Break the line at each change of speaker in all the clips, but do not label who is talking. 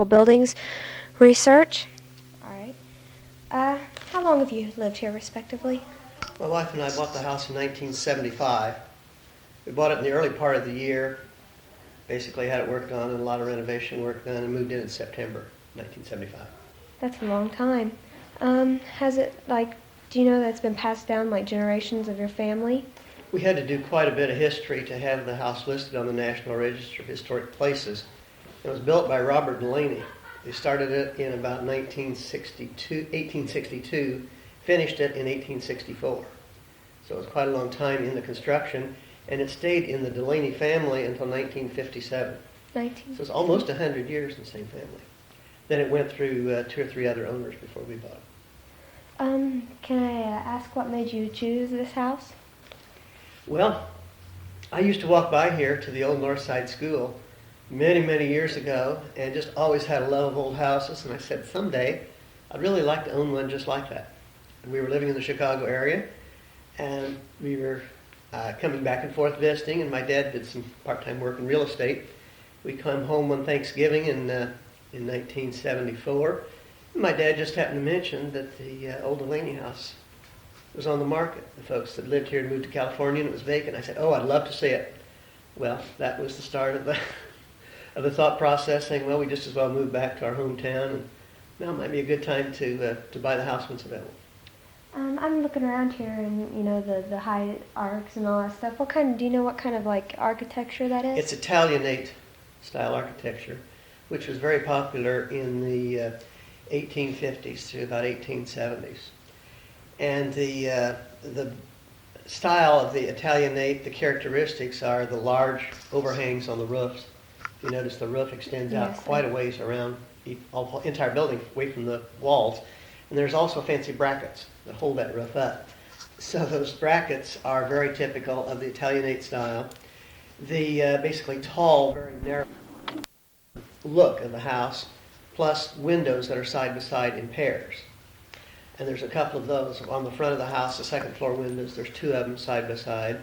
buildings research. All right. How long have you lived here, respectively?
My wife and I bought the house in 1975. We bought it in the early part of the year, basically had it worked on and a lot of renovation work done, and moved in September 1975.
That's a long time. Has it, do you know that it's been passed down like generations of your family?
We had to do quite a bit of history to have the house listed on the National Register of Historic Places. It was built by Robert Delaney. They started it in about 1862, finished it in 1864. So it was quite a long time in the construction, and it stayed in the Delaney family until 1957.
19.
So it's almost 100 years in the same family. Then it went through 2 or 3 other owners before we bought it.
Can I ask what made you choose this house?
Well, I used to walk by here to the old North Side School many, many years ago, and just always had a love of old houses, and I said someday I'd really like to own one just like that. And we were living in the Chicago area, and we were coming back and forth visiting, and my dad did some part-time work in real estate. We come home one Thanksgiving in 1974. My dad just happened to mention that the old Delaney house was on the market. The folks that lived here had moved to California and it was vacant. I said, "Oh, I'd love to see it." Well, that was the start of the thought process, saying, well, we just as well move back to our hometown, and now might be a good time to buy the house once available.
I'm looking around here, and the high arcs and all that stuff. Do you know what kind of architecture that is?
It's Italianate style architecture, which was very popular in the 1850s to about 1870s. And the style of the Italianate, the characteristics are the large overhangs on the roofs. If you notice, the roof extends out quite a ways around the entire building, away from the walls. And there's also fancy brackets that hold that roof up. So those brackets are very typical of the Italianate style. The basically tall, very narrow look of the house, plus windows that are side by side in pairs. And there's a couple of those on the front of the house, the second floor windows. There's 2 of them side by side.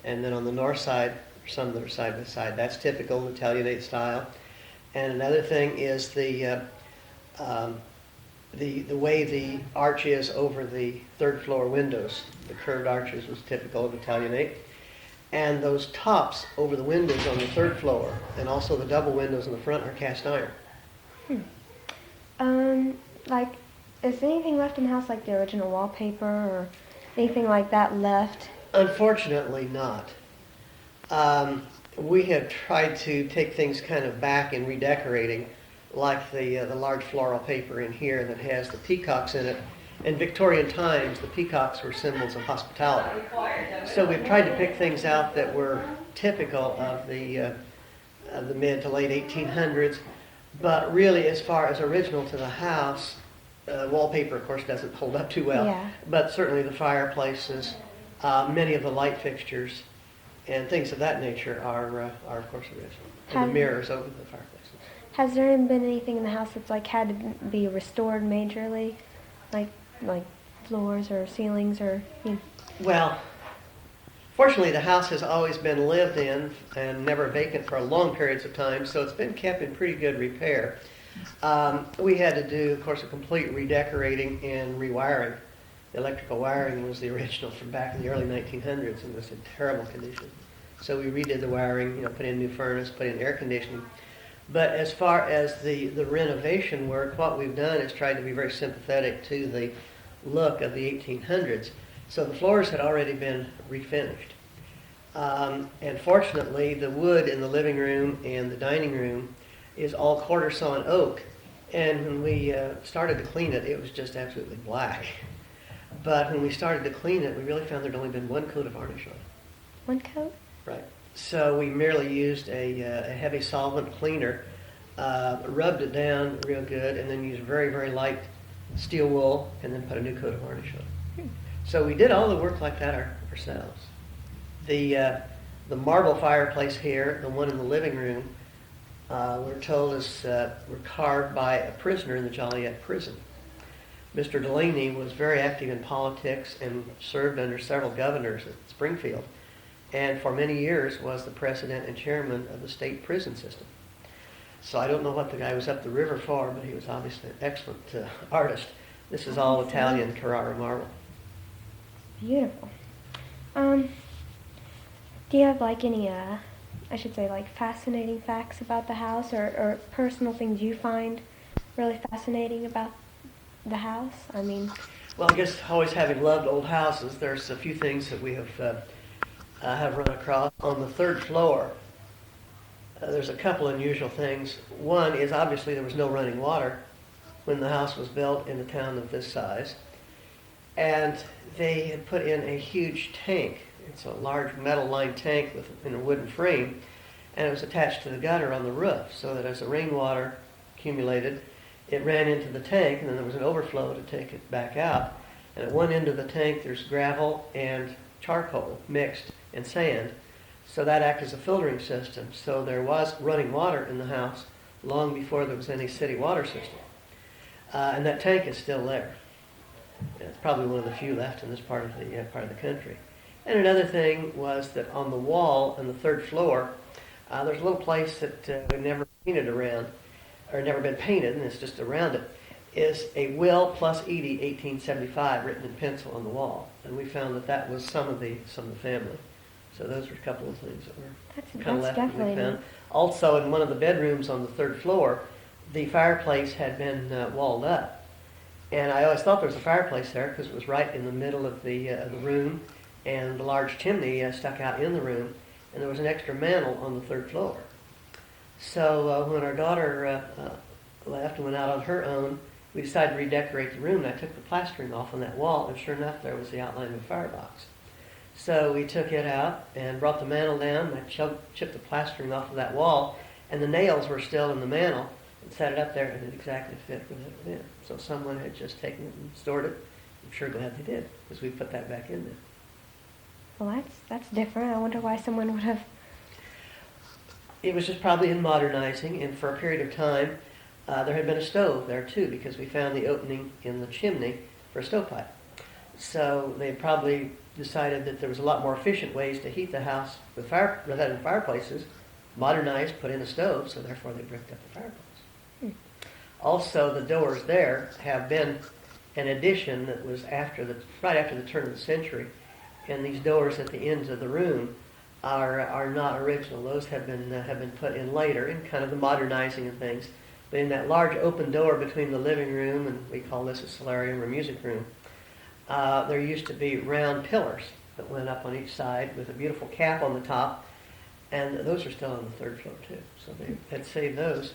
And then on the north side, some that are side by side. That's typical Italianate style. And another thing is the way the arch is over the third floor windows. The curved arches was typical of Italianate. And those tops over the windows on the third floor, and also the double windows in the front, are cast iron.
Is anything left in the house, like the original wallpaper or anything like that left?
Unfortunately not. We have tried to take things kind of back in redecorating, like the large floral paper in here that has the peacocks in it. In Victorian times, the peacocks were symbols of hospitality. So we've tried to pick things out that were typical of the mid to late 1800s, but really as far as original to the house, wallpaper, of course, doesn't hold up too well, but certainly the fireplaces, many of the light fixtures, and things of that nature are of course, original. And the mirrors over the fireplaces.
Has there been anything in the house that's had to be restored majorly, like floors or ceilings or?
Well, fortunately, the house has always been lived in and never vacant for long periods of time, so it's been kept in pretty good repair. We had to do, of course, a complete redecorating and rewiring. The electrical wiring was the original from back in the early 1900s and was in terrible condition. So we redid the wiring, put in a new furnace, put in air conditioning. But as far as the renovation work, what we've done is tried to be very sympathetic to the look of the 1800s. So the floors had already been refinished. And fortunately, the wood in the living room and the dining room is all quarter sawn oak. And when we started to clean it, it was just absolutely black. But when we started to clean it, we really found there'd only been 1 coat of varnish on it.
1 coat?
Right. So we merely used a heavy solvent cleaner, rubbed it down real good, and then used very, very light steel wool, and then put a new coat of varnish on it. So we did all the work like that ourselves. The marble fireplace here, the one in the living room, we're told were carved by a prisoner in the Joliet prison. Mr. Delaney was very active in politics and served under several governors at Springfield, and for many years was the president and chairman of the state prison system. So I don't know what the guy was up the river for, but he was obviously an excellent artist. This is all Italian Carrara marble.
Beautiful. Do you have like any, I should say, like fascinating facts about the house, or personal things you find really fascinating about the house? I mean,
Well, I guess always having loved old houses, there's a few things that we have run across. On the third floor, there's a couple unusual things. One is obviously there was no running water when the house was built in a town of this size. And they had put in a huge tank. It's a large metal-lined tank in a wooden frame, and it was attached to the gutter on the roof, so that as the rainwater accumulated, it ran into the tank, and then there was an overflow to take it back out. And at one end of the tank, there's gravel and charcoal mixed and sand, so that acted as a filtering system. So there was running water in the house long before there was any city water system. And that tank is still there. It's probably one of the few left in this part of the country. And another thing was that on the wall on the third floor, there's a little place that we've never painted around, or never been painted, and it's just around it, is a Will plus Edie 1875 written in pencil on the wall. And we found that was some of the family. So those were a couple of things that were kind of left that we found. Also, in one of the bedrooms on the third floor, the fireplace had been walled up. And I always thought there was a fireplace there because it was right in the middle of the room, and the large chimney stuck out in the room, and there was an extra mantel on the third floor. So when our daughter left and went out on her own, we decided to redecorate the room, and I took the plastering off on that wall, and sure enough, there was the outline of a firebox. So we took it out and brought the mantel down, and I chipped the plastering off of that wall, and the nails were still in the mantel, and set it up there, and it exactly fit with it in. So someone had just taken it and stored it. I'm sure glad they did, because we put that back in there.
well, that's different. I wonder why someone would have.
It was just probably in modernizing, and for a period of time, there had been a stove there too, because we found the opening in the chimney for a stovepipe. So they probably decided that there was a lot more efficient ways to heat the house with fire, rather than fireplaces, modernized, put in a stove, so therefore they bricked up the fireplace. Also, the doors there have been an addition that was right after the turn of the century, and these doors at the ends of the room are not original. Those have been put in later in kind of the modernizing of things. But in that large open door between the living room, and we call this a solarium or music room, there used to be round pillars that went up on each side with a beautiful cap on the top, and those are still on the third floor too. So they had saved those.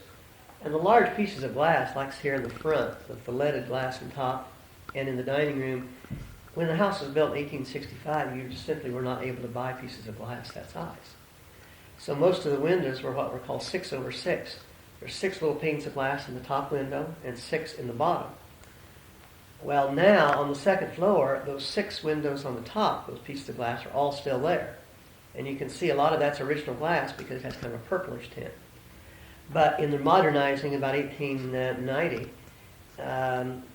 And the large pieces of glass, like here in the front, with the leaded glass on top, and in the dining room, when the house was built in 1865, you just simply were not able to buy pieces of glass that size. So most of the windows were what were called 6/6. There's 6 little panes of glass in the top window and 6 in the bottom. Well, now on the second floor, those 6 windows on the top, those pieces of glass, are all still there. And you can see a lot of that's original glass because it has kind of a purplish tint. But in the modernizing, about 1890,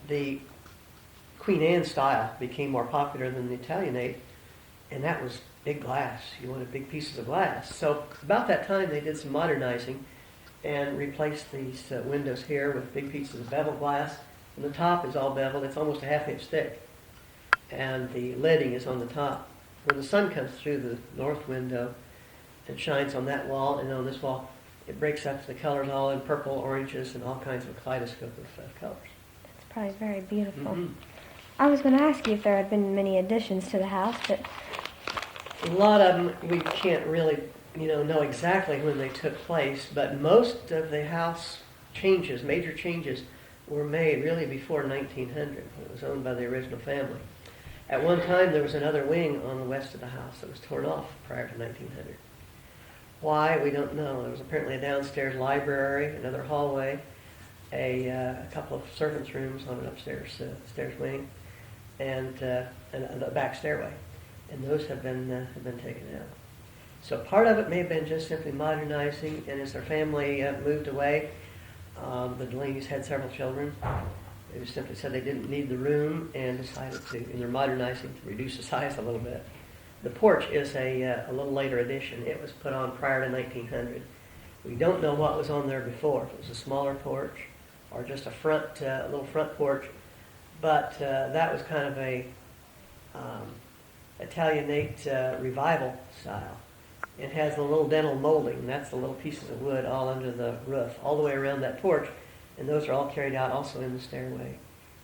the Queen Anne style became more popular than the Italianate, and that was big glass. You wanted big pieces of glass. So about that time, they did some modernizing and replaced these windows here with big pieces of beveled glass. And the top is all beveled. It's almost a ½ inch thick. And the leading is on the top. When the sun comes through the north window, it shines on that wall, and on this wall, it breaks up the colors all in purple, oranges, and all kinds of a kaleidoscope of colors.
That's probably very beautiful.
Mm-hmm.
I was going to ask you if there had been many additions to the house, but
A lot of them we can't really, know exactly when they took place, but most of the house changes, major changes, were made really before 1900. It was owned by the original family. At one time, there was another wing on the west of the house that was torn off prior to 1900. Why, we don't know. There was apparently a downstairs library, another hallway, a couple of servants' rooms on an upstairs stairs wing, and a back stairway. And those have been taken out. So part of it may have been just simply modernizing, and as their family moved away, the Delaney's had several children. They just simply said they didn't need the room and decided to, in their modernizing, to reduce the size a little bit. The porch is a little later addition. It was put on prior to 1900. We don't know what was on there before, if it was a smaller porch or just a little front porch. But that was kind of a Italianate revival style. It has the little dentil molding, that's the little pieces of wood all under the roof, all the way around that porch, and those are all carried out also in the stairway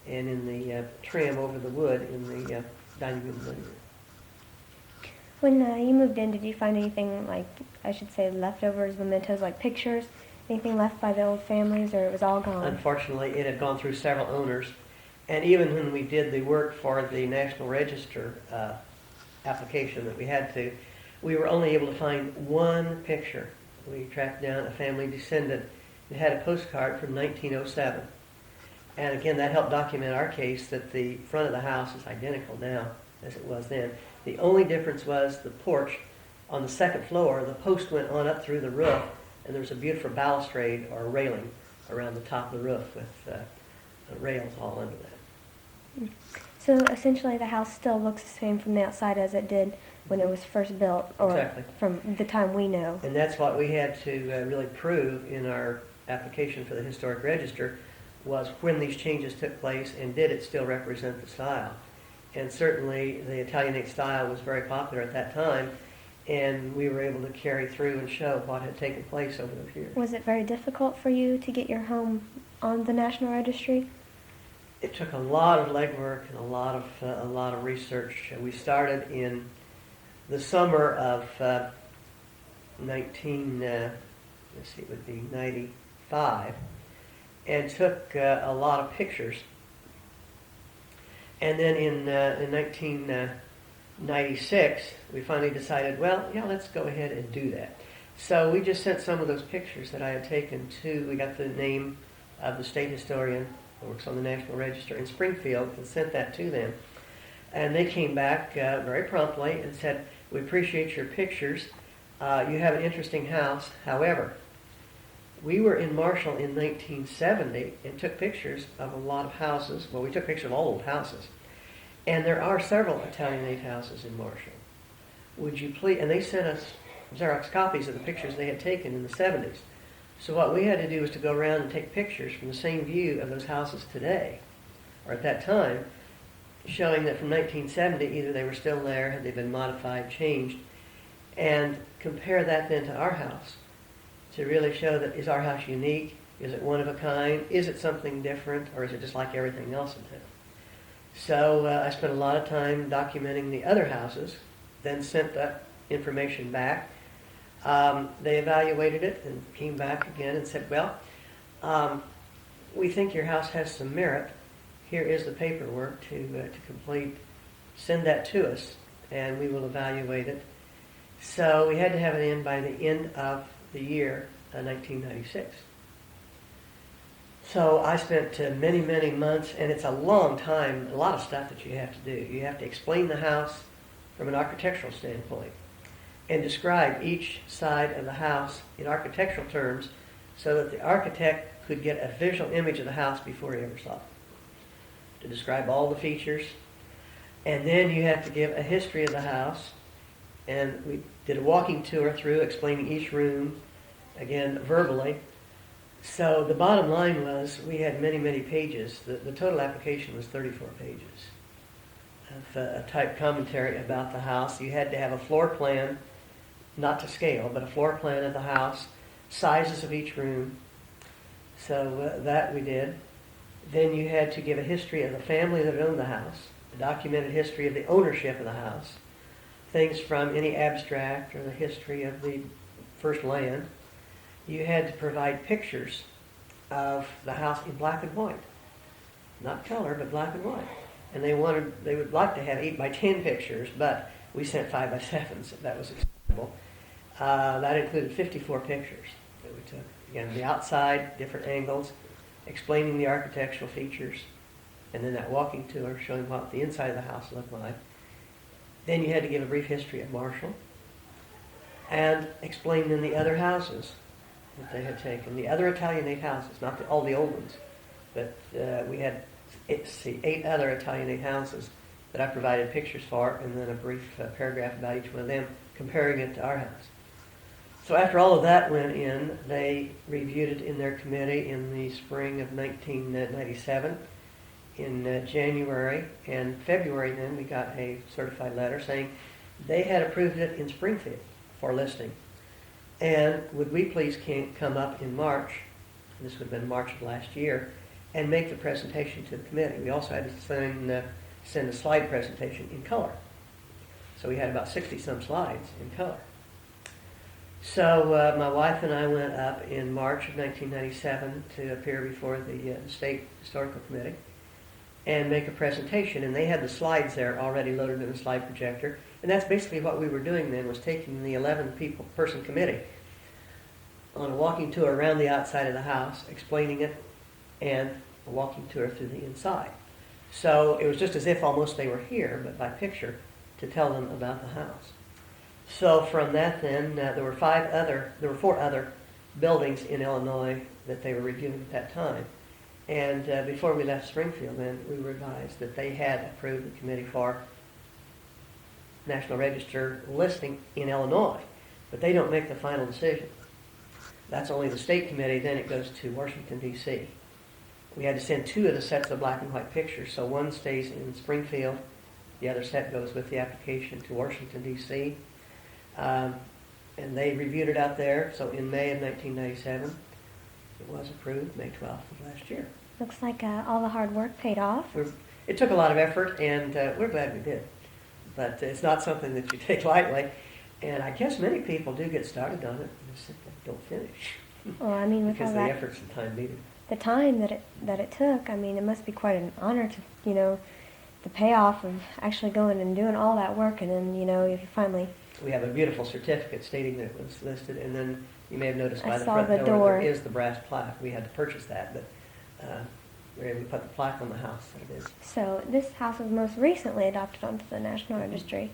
and in the trim over the wood in the dining room and living room.
When you moved in, did you find anything, like, I should say, leftovers, mementos, like pictures, anything left by the old families, or it was all gone?
Unfortunately, it had gone through several owners, and even when we did the work for the National Register application that we had to, we were only able to find one picture. We tracked down a family descendant that had a postcard from 1907. And again, that helped document our case that the front of the house is identical now as it was then. The only difference was the porch on the second floor, the post went on up through the roof, and there was a beautiful balustrade or railing around the top of the roof with rails all under that.
So essentially the house still looks the same from the outside as it did when it was first built, or
Exactly.
from the time we know.
And that's what we had to really prove in our application for the Historic Register, was when these changes took place and did it still represent the style. And certainly the Italianate style was very popular at that time, and we were able to carry through and show what had taken place over those years.
Was it very difficult for you to get your home on the National Registry?
It took a lot of legwork and a lot of research. We started in the summer of 95, and took a lot of pictures. And then in 1996, we finally decided, well, yeah, let's go ahead and do that. So we just sent some of those pictures that I had taken we got the name of the state historian who works on the National Register in Springfield, and sent that to them. And they came back very promptly and said, we appreciate your pictures. You have an interesting house. However, we were in Marshall in 1970 and took pictures of a lot of houses. Well, we took pictures of all old houses. And there are several Italianate houses in Marshall. Would you please, and they sent us Xerox copies of the pictures they had taken in the 70s. So what we had to do was to go around and take pictures from the same view of those houses today, or at that time, showing that from 1970, either they were still there, had they been modified, changed, and compare that then to our house, to really show that, is our house unique? Is it one of a kind? Is it something different? Or is it just like everything else in town? So I spent a lot of time documenting the other houses, then sent that information back. They evaluated it and came back again and said, well, we think your house has some merit. Here is the paperwork to complete. Send that to us, and we will evaluate it. So we had to have it in by the end of the year 1996. So I spent many, many months, and it's a long time, a lot of stuff that you have to do. You have to explain the house from an architectural standpoint and describe each side of the house in architectural terms so that the architect could get a visual image of the house before he ever saw it, to describe all the features. And then you have to give a history of the house. And we did a walking tour through, explaining each room, again, verbally. So the bottom line was we had many, many pages. The total application was 34 pages of a type commentary about the house. You had to have a floor plan, not to scale, but a floor plan of the house, sizes of each room. So that we did. Then you had to give a history of the family that owned the house, a documented history of the ownership of the house, things from any abstract or the history of the first land. You had to provide pictures of the house in black and white. Not color, but black and white. And they would like to have 8 by 10 pictures, but we sent 5 by 7s. That was acceptable. That included 54 pictures that we took. Again, the outside, different angles, explaining the architectural features, and then that walking tour showing what the inside of the house looked like. Then you had to give a brief history of Marshall and explain then the other houses that they had taken, the other Italianate houses, not all the old ones, but we had 8 other Italianate houses that I provided pictures for, and then a brief paragraph about each one of them, comparing it to our house. So after all of that went in, they reviewed it in their committee in the spring of 1997. In January and February then we got a certified letter saying they had approved it in Springfield for listing. And would we please come up in March, this would have been March of last year, and make the presentation to the committee. We also had to send a slide presentation in color. So we had about 60-some slides in color. So my wife and I went up in March of 1997 to appear before the State Historical Committee and make a presentation. And they had the slides there already loaded in a slide projector. And that's basically what we were doing then, was taking the 11-person committee on a walking tour around the outside of the house, explaining it, and a walking tour through the inside. So it was just as if almost they were here, but by picture, to tell them about the house. So from that then, there were 4 other buildings in Illinois that they were reviewing at that time. And before we left Springfield then, we were advised that they had approved the committee for National Register listing in Illinois, but they don't make the final decision. That's only the state committee, then it goes to Washington, D.C. We had to send 2 of the sets of black and white pictures, so one stays in Springfield, the other set goes with the application to Washington, D.C. And they reviewed it out there, so in May of 1997, it was approved, May 12th of last year.
Looks like all the hard work paid off.
It took a lot of effort, and we're glad we did. But it's not something that you take lightly, and I guess many people do get started on it and just simply don't finish.
Well, I mean, with
because
all
the
that,
efforts and time needed.
the time that it took, I mean, it must be quite an honor to, the payoff of actually going and doing all that work, and then, if you finally...
We have a beautiful certificate stating that it was listed, and then you may have noticed by
I
the
saw
front
the
door
door.
there is the brass plaque. We had to purchase that, but we were able to put the plaque on the house that it is.
So this house was most recently adopted onto the National Registry.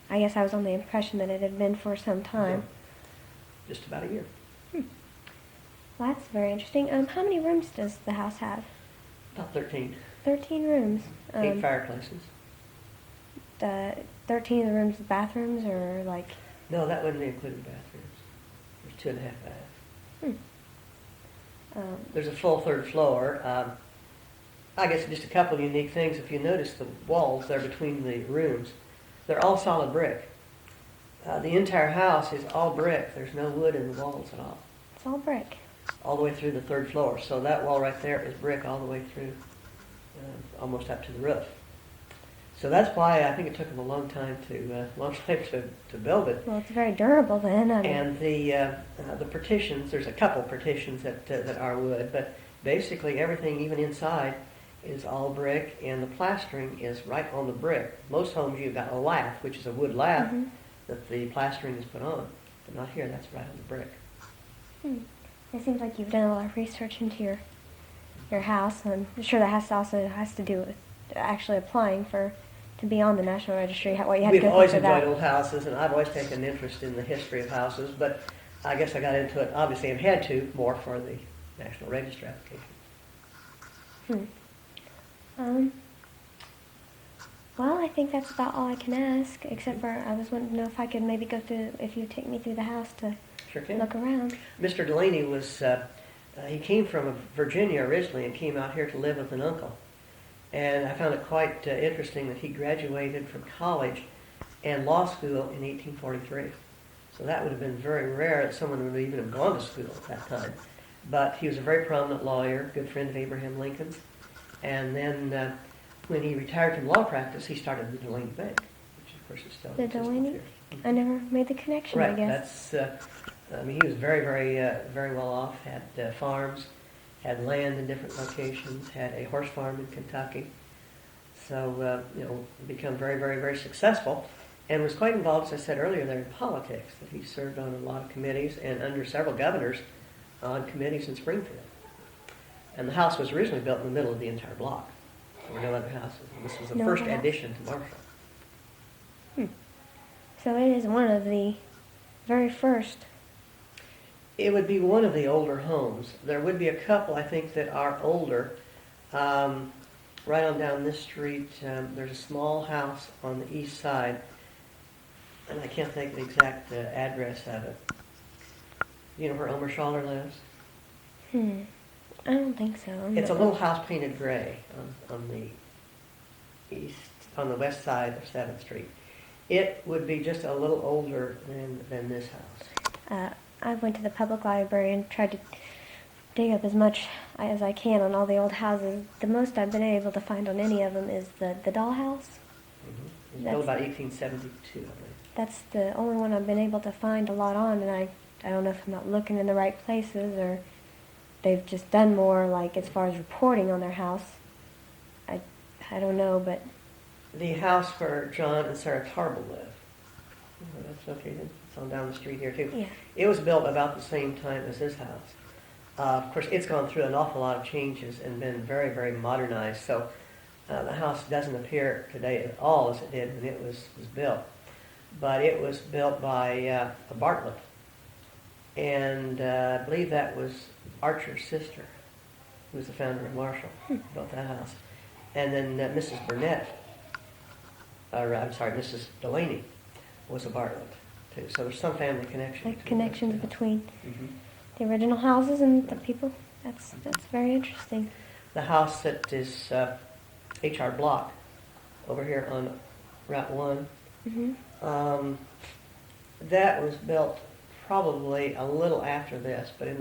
I guess I was on the impression that it had been for some time.
Yeah. Just about a year.
Well, that's very interesting. How many rooms does the house have?
About 13.
13 rooms.
8 fireplaces.
13 of the rooms bathrooms, or like...
No, that wouldn't include bathrooms. There's 2.5 baths. There's a full 3rd floor. I guess just a couple of unique things. If you notice the walls there between the rooms, they're all solid brick. The entire house is all brick. There's no wood in the walls at all.
It's all brick.
All the way through the 3rd floor. So that wall right there is brick all the way through, almost up to the roof. So that's why I think it took them a long time to build it.
Well, it's very durable then. I mean,
And the partitions, there's a couple partitions that are wood, but basically everything, even inside, is all brick, and the plastering is right on the brick. Most homes you've got a lath, which is a wood lath, that the plastering is put on, but not here. That's right on the brick.
It seems like you've done a lot of research into your house. I'm sure that also has to do with actually applying to be on the National Registry. What you have
We've
to go
always
through for
enjoyed
that.
old houses, and I've always taken an interest in the history of houses, but I guess I got into it, obviously, and had to, more for the National Register application.
Well, I think that's about all I can ask, except for I was wanting to know if I could maybe go through, if you take me through the house to
Sure can.
look around.
Mr. Delaney was, he came from Virginia originally and came out here to live with an uncle. And I found it quite interesting that he graduated from college and law school in 1843. So that would have been very rare that someone would even have gone to school at that time. But he was a very prominent lawyer, good friend of Abraham Lincoln's. And then when he retired from law practice, he started the Delaney Bank, which of course is still
The
in existence
Delaney?
here.
I never made the connection, I
Right,
guess.
that's, he was very, very well off, had farms, had land in different locations, had a horse farm in Kentucky. So, become very, very successful, and was quite involved, as I said earlier, there in politics. That he served on a lot of committees and under several governors on committees in Springfield. And the house was originally built in the middle of the entire block. There were no other houses. And this was the
No
first
other house?
addition to Marshall.
So it is one of the very first.
It would be one of the older homes. There would be a couple, I think, that are older. Right on down this street, there's a small house on the east side. and I can't think of the exact address of it. You know where Elmer Schaller lives?
I don't think so.
It's a little house painted gray on the west side of 7th Street. It would be just a little older than this house.
I went to the public library and tried to dig up as much as I can on all the old houses. The most I've been able to find on any of them is the dollhouse.
It was built about 1872, I believe.
That's the only one I've been able to find a lot on, and I don't know if I'm not looking in the right places or they've just done more, like, as far as reporting on their house. I don't know, but...
The house where John and Sarah Tarble live. Oh, that's located. It's on down the street here, too.
Yeah.
It was built about the same time as this house. Of course, it's gone through an awful lot of changes and been very, very modernized. So the house doesn't appear today at all as it did when it was built. But it was built by a Bartlett. And I believe that was Archer's sister, who was the founder of Marshall, built that house. And then Mrs. Burnett, Mrs. Delaney was a Bartlett, too. So there's some family connection.
Like connections between
Mm-hmm.
the original houses and the people. That's very interesting.
The house that is H.R. Block over here on Route 1,
Mm-hmm.
that was built probably a little after this, but in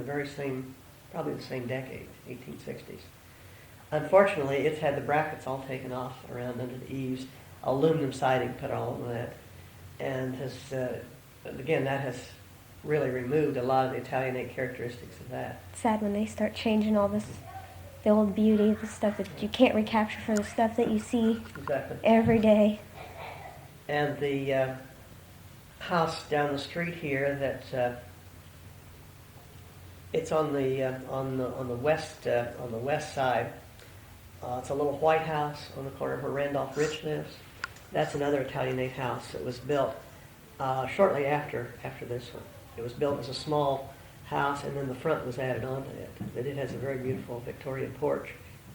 probably the same decade, 1860s. Unfortunately, it's had the brackets all taken off around under the eaves, aluminum siding put all over that, and that has really removed a lot of the Italianate characteristics of that.
It's sad when they start changing all this, the old beauty, the stuff that you can't recapture for the stuff that you see
Exactly.
every day.
And the house down the street here that it's on the west side. It's a little white house on the corner where Randolph Rich lives. That's another Italianate house that was built shortly after this one. It was built as a small house, and then the front was added onto it. But it has a very beautiful Victorian porch,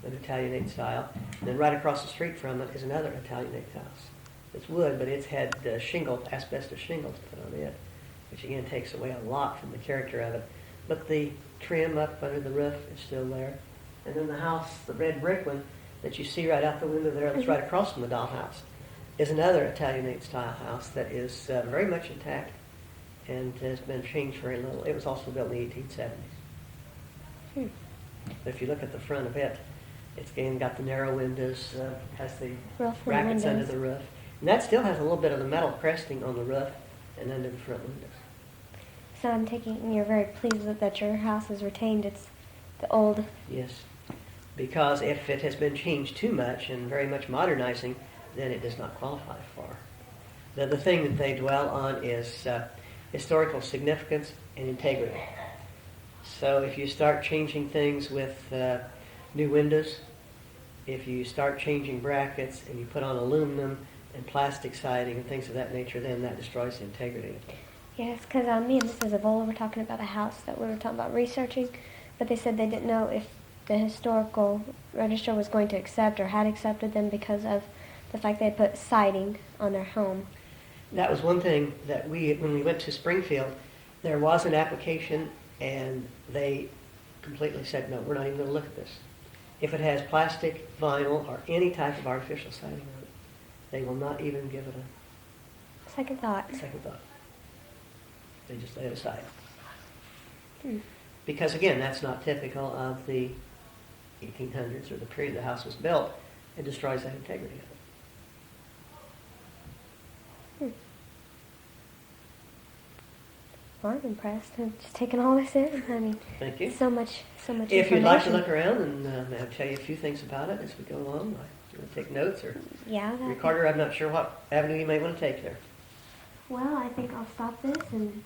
an Italianate style. And then right across the street from it is another Italianate house. It's wood, but it's had asbestos shingles put on it, which again takes away a lot from the character of it. But the trim up under the roof is still there. And then the house, the red brick one that you see right out the window there, that's right across from the dollhouse, is another Italianate style house that is very much intact and has been changed very little. It was also built in the 1870s. But if you look at the front of it, it's again got the narrow windows, has the brackets under the roof. And that still has a little bit of the metal cresting on the roof and under the front windows.
So I'm taking you're very pleased that your house has retained the old.
Yes, because if it has been changed too much and very much modernizing, then it does not qualify for. The thing that they dwell on is historical significance and integrity. So if you start changing things with new windows, if you start changing brackets and you put on aluminum and plastic siding and things of that nature, then that destroys the integrity of it.
Yes, because me and Mrs. Avola were talking about a house that we were talking about researching, but they said they didn't know if the historical register was going to accept or had accepted them because of the fact they had put siding on their home.
That was one thing that when we went to Springfield, there was an application and they completely said, no, we're not even going to look at this. If it has plastic, vinyl, or any type of artificial siding on it, they will not even give it a
Second thought.
They just lay it aside. Because again, that's not typical of the 1800s or the period the house was built. It destroys that integrity of it.
Well, I'm impressed. I'm just taking all this in. I mean,
Thank you.
so much
If you'd like to
information.
look around and I'll tell you a few things about it as we go along, you want to take notes or
Yeah.
recorder, I'm not sure what avenue you may want to take there.
Well, I think I'll stop this and